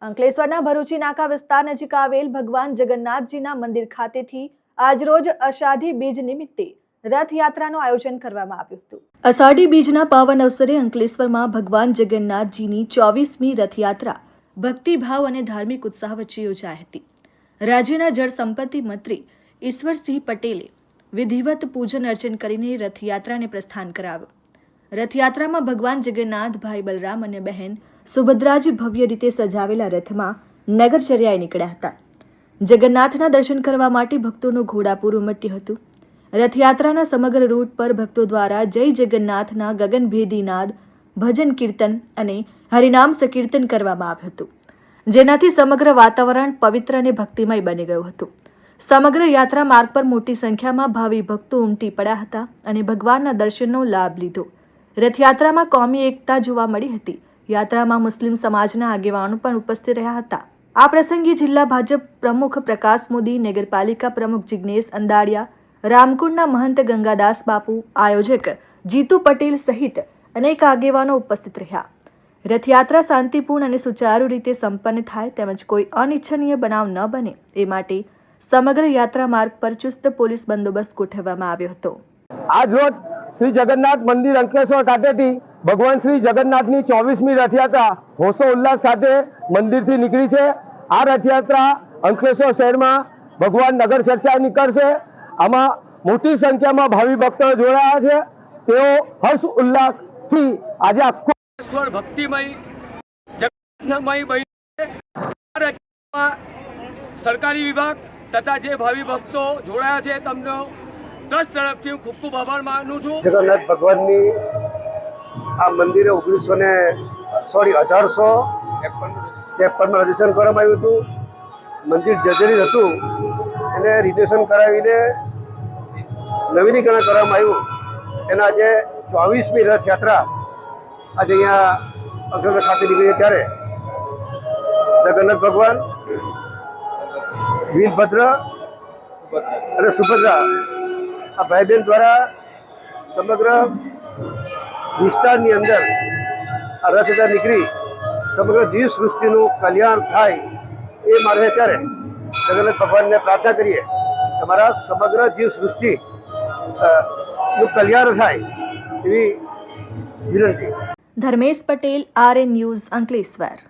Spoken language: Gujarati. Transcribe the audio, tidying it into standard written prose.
અંકલેશ્વરના ભરૂચી નાકા વિસ્તાર નજીક આવેલ ભગવાન જગન્નાથજીના મંદિર ખાતેથી આજરોજ અષાઢી બીજ નિમિત્તે રથયાત્રાનું આયોજન કરવામાં આવ્યું હતું। અષાઢી બીજના પાવન અવસરે અંકલેશ્વરમાં ભગવાન જગન્નાથજીની 24મી રથયાત્રા ભક્તિભાવ અને ધાર્મિક ઉત્સાહ વચ્ચે યોજાઈ હતી। રાજ્યના જળ સંપત્તિ મંત્રી ઈશ્વરસિંહ પટેલે વિધિવત પૂજન અર્ચન કરીને રથયાત્રાને પ્રસ્થાન કરાવ્યું। રથયાત્રામાં ભગવાન જગન્નાથ, ભાઈ બલરામ અને બહેન સુભદ્રાજી ભવ્ય રીતે સજાવેલા રથમાં નગરચર્યાએ નીકળ્યા હતા। જગન્નાથના દર્શન કરવા માટે ભક્તોનું ઘોડાપૂર ઉમટ્યું હતું। રથયાત્રાના સમગ્ર રૂટ પર ભક્તો દ્વારા જય જગન્નાથના ગગનભેદી નાદ, ભજન કીર્તન અને હરિનામ સંકીર્તન કરવામાં આવ્યું હતું, જેનાથી સમગ્ર વાતાવરણ પવિત્ર અને ભક્તિમય બની ગયું હતું। સમગ્ર યાત્રા માર્ગ પર મોટી સંખ્યામાં ભાવિ ભક્તો ઉમટી પડ્યા હતા અને ભગવાનના દર્શનનો લાભ લીધો। રથયાત્રામાં કોમી એકતા જોવા મળી હતી। યાત્રામાં મુસ્લિમ સમાજના આગેવાનો પણ ઉપસ્થિત રહ્યા હતા। આ પ્રસંગે જિલ્લા ભાજપ પ્રમુખ પ્રકાશ મોદી, નગરપાલિકા પ્રમુખ જિગ્નેશ અંદાડિયા, રામકુંડના મહંત ગંગાદાસ બાપુ, આયોજક જીતુ પટેલ સહિત અનેક આગેવાનો ઉપસ્થિત રહ્યા। રથયાત્રા શાંતિપૂર્ણ અને સુચારુ રીતે સંપન્ન થાય તેમજ કોઈ અનિચ્છનીય બનાવ ન બને એ માટે સમગ્ર યાત્રા માર્ગ પર ચુસ્ત પોલીસ બંદોબસ્ત ગોઠવવામાં આવ્યો હતો। આજ રોજ શ્રી જગન્નાથ મંદિર અંકલેશ્વર ખાતેથી ભગવાન શ્રી જગન્નાથની 24મી રથયાત્રા હોશો ઉલ્લાસ સાથે મંદિરથી નીકળી છે। આ રથયાત્રા અંકલેશ્વર શહેરમાં ભગવાન નગર ચર્ચા નીકળશે। આમાં મોટી સંખ્યામાં ભાવિ ભક્તો જોડાયા છે। તેઓ હર્ષ ઉલ્લાસથી આજે આખો અંકલેશ્વર ભક્તિમય જગન્નાથમય બન્યું છે। સરકારી વિભાગ તથા જે ભાવિ ભક્તો જોડાયા છે તમને ટ્રસ્ટ તરફથી ખૂબ ખૂબ આભાર માનું છું। જગન્નાથ ભગવાનની આ મંદિરે 1853માં રજીસ્ટ્રેશન કરવામાં આવ્યું હતું। મંદિર જર્જરિત હતું, એને રિનોવેશન કરાવીને નવીનીકરણ કરવામાં આવ્યું। એના આજે 24મી રથયાત્રા આજે અહીંયા અંકલેશ્વર ખાતે નીકળી ત્યારે જગન્નાથ ભગવાન, વીરભદ્ર અને સુભદ્રા આ ભાઈ બહેન દ્વારા સમગ્ર વિસ્તારની અંદર આ રથયાત્રા નીકળી સમગ્ર જીવ સૃષ્ટિનું કલ્યાણ થાય એ મારે ત્યારે જગન્નાથ ભગવાનને પ્રાર્થના કરીએ કે મારા સમગ્ર જીવ સૃષ્ટિ નું કલ્યાણ થાય એવી વિનંતી। Dharmesh Patel, RN news, Ankleshwar.